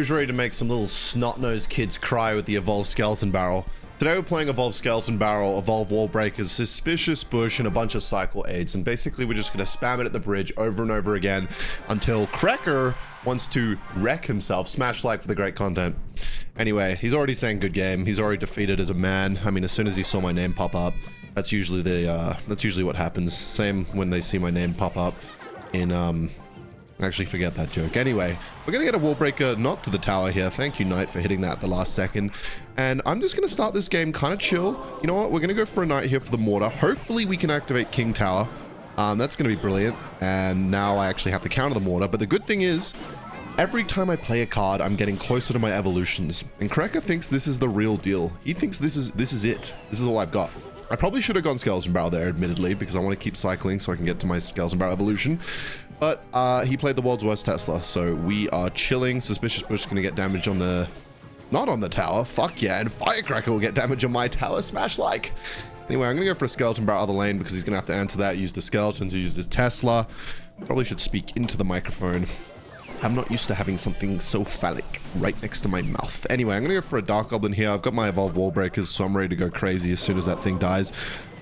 Who's ready to make some little snot-nosed kids cry with the Evolved Skeleton Barrel? Today we're playing Evolved Skeleton Barrel, Evolved Wall Breakers, Suspicious Bush, and a bunch of Cycle Aids. And basically we're just going to spam it at the bridge over and over again until Cracker wants to wreck himself. Smash like for the great content. Anyway, he's already saying good game. He's already defeated as a man. I mean, as soon as he saw my name pop up, that's usually what happens. Same when they see my name pop up in, actually forget that joke. Anyway, we're gonna get a wall breaker not to the tower here. Thank you, Knight, for hitting that at the last second. And I'm just gonna start this game kind of chill. You know what? We're gonna go for a Knight here for the mortar. Hopefully we can activate King Tower. That's gonna be brilliant. And now I actually have to counter the mortar. But the good thing is, every time I play a card, I'm getting closer to my evolutions. And Cracker thinks this is the real deal. He thinks this is it. This is all I've got. I probably should have gone Skeleton Barrel there, admittedly, because I want to keep cycling so I can get to my Skeleton Barrel evolution. But he played the world's worst Tesla, so we are chilling. Suspicious Bush is going to get damage on the... Not on the tower. Fuck yeah. And Firecracker will get damage on my tower. Smash like. Anyway, I'm going to go for a Skeleton Barrel other lane because he's going to have to answer that. Use the Skeletons, use his Tesla. Probably should speak into the microphone. I'm not used to having something so phallic right next to my mouth. Anyway, I'm going to go for a Dark Goblin here. I've got my Evolved Wall Breakers, so I'm ready to go crazy as soon as that thing dies.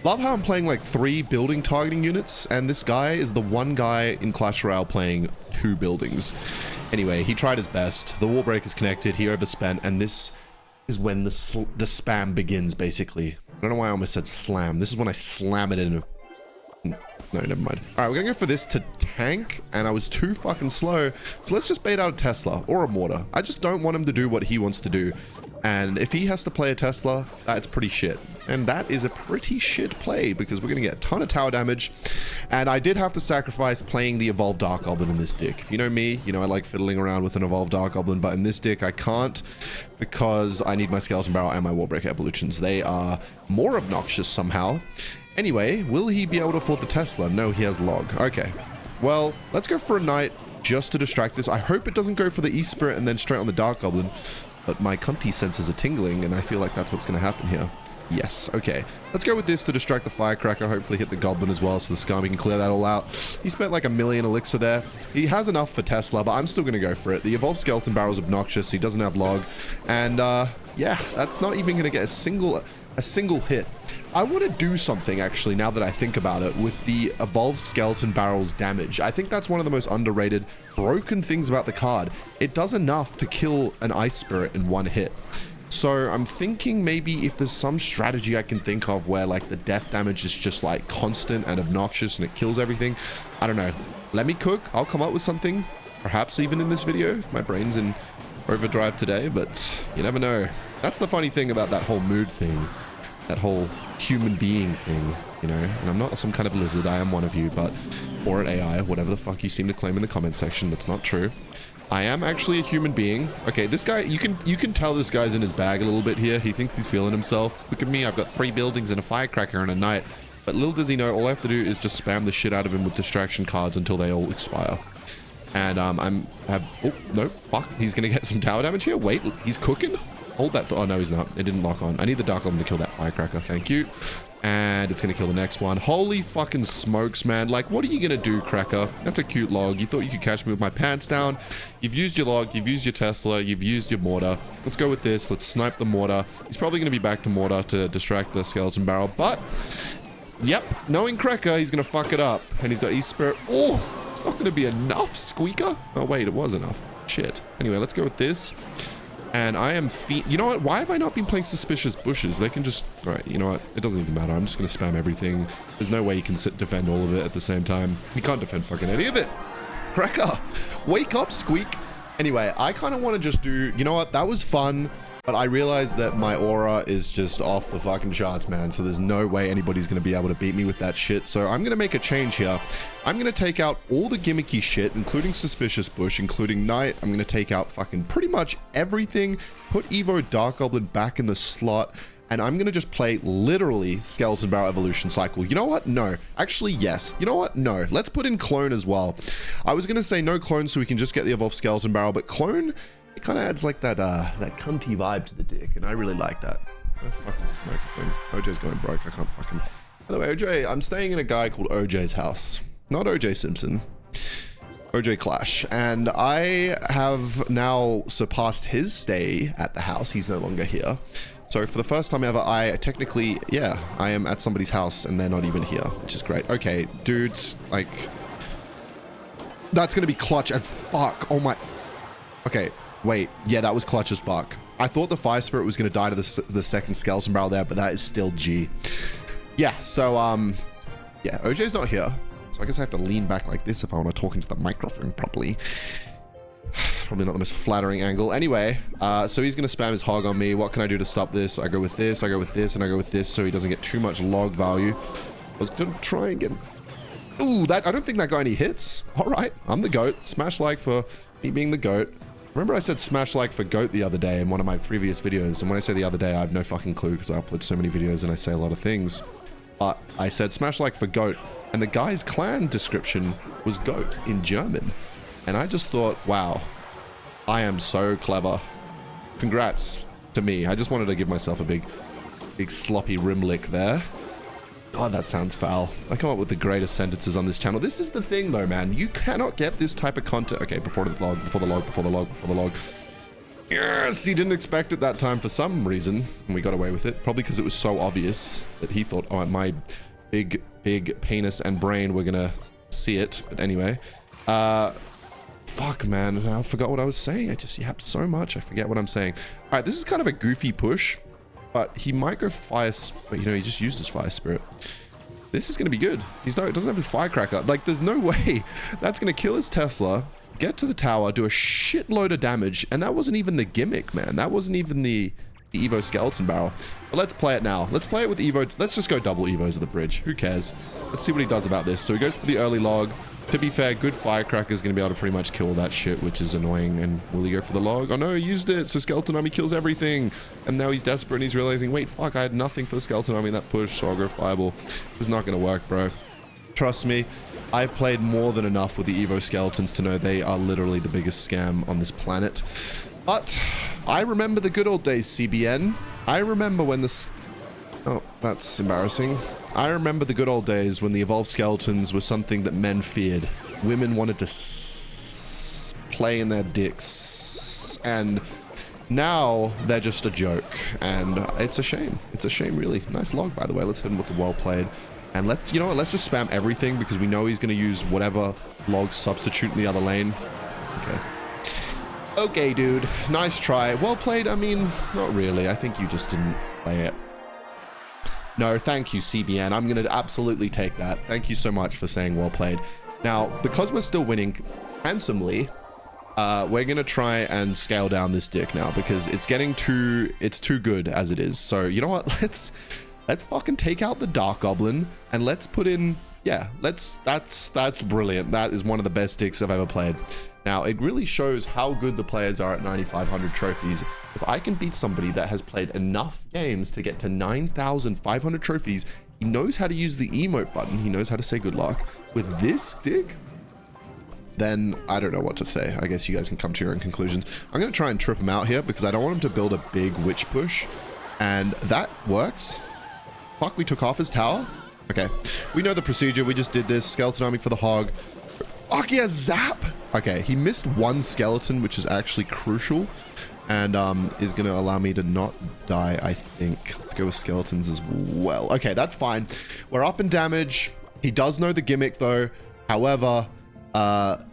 Love how I'm playing like 3 building targeting units, and this guy is the one guy in Clash Royale playing 2 buildings. Anyway, he tried his best. The wall break is connected, he overspent, and this is when the spam begins, basically. I don't know why I almost said slam. This is when I slam it in. No, never mind. All right, we're gonna go for this to tank, and I was too fucking slow. So let's just bait out a Tesla or a mortar. I just don't want him to do what he wants to do. And if he has to play a Tesla, that's pretty shit. And that is a pretty shit play because we're going to get a ton of tower damage. And I did have to sacrifice playing the Evolved Dark Goblin in this deck. If you know me, you know I like fiddling around with an Evolved Dark Goblin, but in this deck I can't because I need my Skeleton Barrel and my Wallbreaker evolutions. They are more obnoxious somehow. Anyway, will he be able to afford the Tesla? No, he has Log. Okay. Well, let's go for a Knight just to distract this. I hope it doesn't go for the East Spirit and then straight on the Dark Goblin. But my cunty senses are tingling, and I feel like that's what's going to happen here. Yes, okay. Let's go with this to distract the Firecracker, hopefully hit the Goblin as well, so the Scummy can clear that all out. He spent like 1 million elixir there. He has enough for Tesla, but I'm still going to go for it. The Evolved Skeleton Barrel is obnoxious. He doesn't have Log. And, yeah, that's not even going to get a single hit. I want to do something, actually, now that I think about it, with the Evolved Skeleton Barrel's damage. I think that's one of the most underrated, broken things about the card. It does enough to kill an Ice Spirit in 1 hit. So I'm thinking maybe if there's some strategy I can think of where, like, the death damage is just, like, constant and obnoxious and it kills everything. I don't know. Let me cook. I'll come up with something, perhaps even in this video, if my brain's in overdrive today, but you never know. That's the funny thing about that whole mood thing. That whole human being thing, you know, and I'm not some kind of lizard, I am one of you, but, or an AI, whatever the fuck you seem to claim in the comment section, that's not true. I am actually a human being. Okay, this guy, you can tell this guy's in his bag a little bit here. He thinks he's feeling himself. Look at me, I've got 3 buildings and a Firecracker and a Knight, but little does he know, all I have to do is just spam the shit out of him with distraction cards until they all expire. And, oh, no, fuck, he's gonna get some tower damage here. Wait, he's cooking? Hold that. Oh, no, he's not. It didn't lock on. I need the Dark Goblin to kill that Firecracker. Thank you. And it's going to kill the next one. Holy fucking smokes, man. Like, what are you going to do, Cracker? That's a cute Log. You thought you could catch me with my pants down. You've used your Log. You've used your Tesla. You've used your mortar. Let's go with this. Let's snipe the mortar. He's probably going to be back to mortar to distract the Skeleton Barrel. But, yep, knowing Cracker, he's going to fuck it up. And he's got East Spirit. Oh, it's not going to be enough, Squeaker. Oh, wait, it was enough. Shit. Anyway, let's go with this. And I am you know what? Why have I not been playing Suspicious Bushes? They can just... Alright, you know what? It doesn't even matter. I'm just going to spam everything. There's no way you can defend all of it at the same time. You can't defend fucking any of it. Cracker! Wake up, Squeak! Anyway, I kind of want to just do... You know what? That was fun. But I realized that my aura is just off the fucking charts, man. So there's no way anybody's going to be able to beat me with that shit. So I'm going to make a change here. I'm going to take out all the gimmicky shit, including Suspicious Bush, including Knight. I'm going to take out fucking pretty much everything. Put Evo Dark Goblin back in the slot. And I'm going to just play literally Skeleton Barrel Evolution Cycle. You know what? No. Actually, yes. You know what? No. Let's put in Clone as well. I was going to say no Clone so we can just get the Evolved Skeleton Barrel, but Clone... It kind of adds like that cunty vibe to the deck, and I really like that. Where the fuck is this microphone? OJ's going broke. I can't fucking... By the way, OJ, I'm staying in a guy called OJ's house. Not OJ Simpson. OJ Clash, and I have now surpassed his stay at the house. He's no longer here. So for the first time ever, I technically, yeah, I am at somebody's house and they're not even here, which is great. Okay, dudes, like, that's going to be clutch as fuck. Oh my. Okay, wait. Yeah, that was clutch as fuck. I thought the Fire Spirit was going to die to the second Skeleton Barrel there, but that is still G. Yeah, so, yeah, OJ's not here. So I guess I have to lean back like this if I want to talk into the microphone properly. Probably not the most flattering angle. Anyway, so he's going to spam his hog on me. What can I do to stop this? I go with this, I go with this, and I go with this so he doesn't get too much log value. I was going to try and get... Ooh, I don't think that got any hits. All right, I'm the GOAT. Smash like for me being the GOAT. Remember I said smash like for GOAT the other day in one of my previous videos. And when I say the other day, I have no fucking clue because I upload so many videos and I say a lot of things. But I said smash like for GOAT. And the guy's clan description was GOAT in German. And I just thought, wow, I am so clever. Congrats to me. I just wanted to give myself a big sloppy rim lick there. God, that sounds foul. I come up with the greatest sentences on this channel. This is the thing though, man. You cannot get this type of content. Okay, before the log, before the log, before the log, before the log. Yes, he didn't expect it that time for some reason. And we got away with it. Probably because it was so obvious that he thought, oh, my big penis and brain were gonna see it. But anyway, fuck, man. I forgot what I was saying. I just yapped so much. I forget what I'm saying. All right, this is kind of a goofy push, but he might go fire. But you know, he just used his Fire Spirit. This is going to be good. Doesn't have his Firecracker. Like, there's no way that's going to kill his Tesla, get to the tower, do a shitload of damage. And that wasn't even the gimmick, man. That wasn't even the Evo Skeleton Barrel. But let's play it now. Let's play it with Evo. Let's just go double Evos at the bridge. Who cares? Let's see what he does about this. So he goes for the early log. To be fair, good Firecracker is going to be able to pretty much kill that shit, which is annoying. And will he go for the log? Oh no, he used it. So Skeleton Army kills everything. And now he's desperate and he's realizing, wait, fuck, I had nothing for the Skeleton Army in that push, so I'll go Fireball. This is not going to work, bro. Trust me, I've played more than enough with the Evo Skeletons to know they are literally the biggest scam on this planet. But I remember the good old days, CBN. I remember when this... Oh, that's embarrassing. I remember the good old days when the evolved skeletons were something that men feared. Women wanted to play in their dicks. And now they're just a joke. And it's a shame. It's a shame, really. Nice log, by the way. Let's hit him with the well played. And let's, you know what? Let's just spam everything because we know he's going to use whatever log substitute in the other lane. Okay. Okay, dude. Nice try. Well played. I mean, not really. I think you just didn't play it. No, thank you, CBN. I'm going to absolutely take that. Thank you so much for saying well played. Now, because we're still winning handsomely, we're going to try and scale down this dick now because it's getting it's too good as it is. So, you know what? Let's fucking take out the Dark Goblin and let's put in, yeah, that's brilliant. That is one of the best dicks I've ever played. Now, it really shows how good the players are at 9,500 trophies. If I can beat somebody that has played enough games to get to 9,500 trophies, he knows how to use the emote button, he knows how to say good luck. With this dick, then I don't know what to say. I guess you guys can come to your own conclusions. I'm going to try and trip him out here because I don't want him to build a big witch push. And that works. Fuck, we took off his tower. Okay, we know the procedure. We just did this. Skeleton Army for the hog. Fuck yeah, zap! Okay, he missed one skeleton, which is actually crucial, and is going to allow me to not die, I think. Let's go with skeletons as well. Okay, that's fine. We're up in damage. He does know the gimmick, though. However,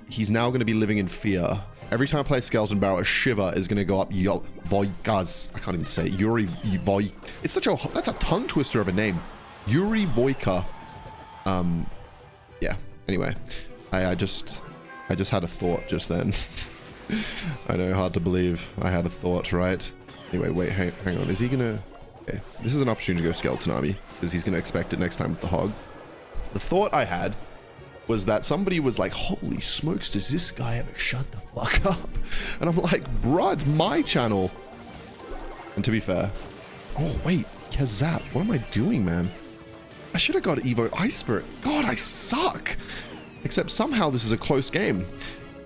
he's now going to be living in fear. Every time I play Skeleton Barrel, a shiver is going to go up. Voikaz. I can't even say it. Yuri Voy. It's such a... That's a tongue twister of a name. Yuri Voika. Yeah. Anyway. I just had a thought just then. I know, hard to believe. I had a thought, right? Anyway, wait, hang on. Is he gonna... Okay, this is an opportunity to go Skeleton Army, because he's gonna expect it next time with the hog. The thought I had was that somebody was like, holy smokes, does this guy ever shut the fuck up? And I'm like, bruh, it's my channel. And to be fair... Oh, wait, Kazap, what am I doing, man? I should have got Evo Ice Spirit. God, I suck! Except somehow this is a close game.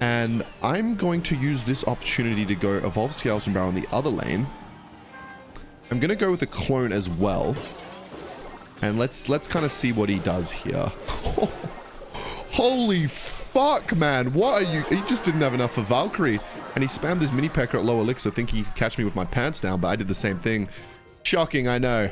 And I'm going to use this opportunity to go Evolve Skeleton Barrel in the other lane. I'm going to go with a clone as well. And let's kind of see what he does here. Holy fuck, man? What are you? He just didn't have enough for Valkyrie. And he spammed his mini pecker at low elixir thinking he could catch me with my pants down, but I did the same thing. Shocking, I know.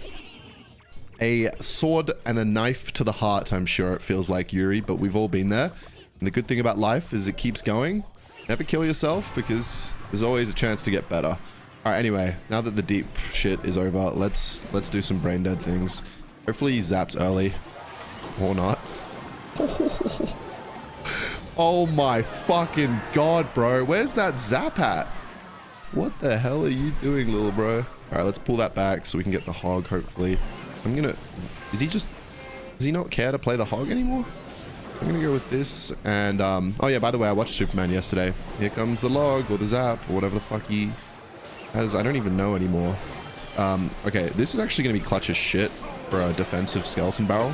A sword and a knife to the heart, I'm sure it feels like, Yuri, but we've all been there. And the good thing about life is it keeps going. Never kill yourself because there's always a chance to get better. All right, anyway, now that the deep shit is over, let's do some brain dead things. Hopefully he zaps early. Or not. Oh my fucking god, bro. Where's that zap at? What the hell are you doing, little bro? All right, let's pull that back so we can get the hog, hopefully. I'm gonna... Does he not care to play the hog anymore? I'm gonna go with this, and, oh yeah, by the way, I watched Superman yesterday. Here comes the log, or the zap, or whatever the fuck he has. I don't even know anymore. Okay, this is actually gonna be clutch as shit for a defensive skeleton barrel.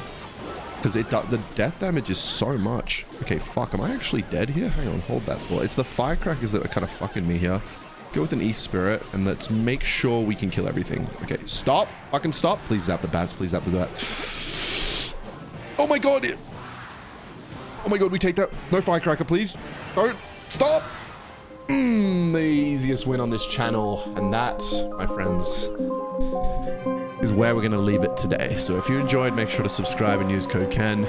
Because the death damage is so much. Okay, fuck, am I actually dead here? Hang on, hold that thought. It's the firecrackers that are kind of fucking me here. Go with an East Spirit, and let's make sure we can kill everything. Okay, stop. Fucking stop. Please zap the bats. Please zap the bat. Oh my god. Oh my god, we take that. No firecracker, please. Don't. Stop. The easiest win on this channel. And that, my friends, is where we're going to leave it today. So if you enjoyed, make sure to subscribe and use code KEN.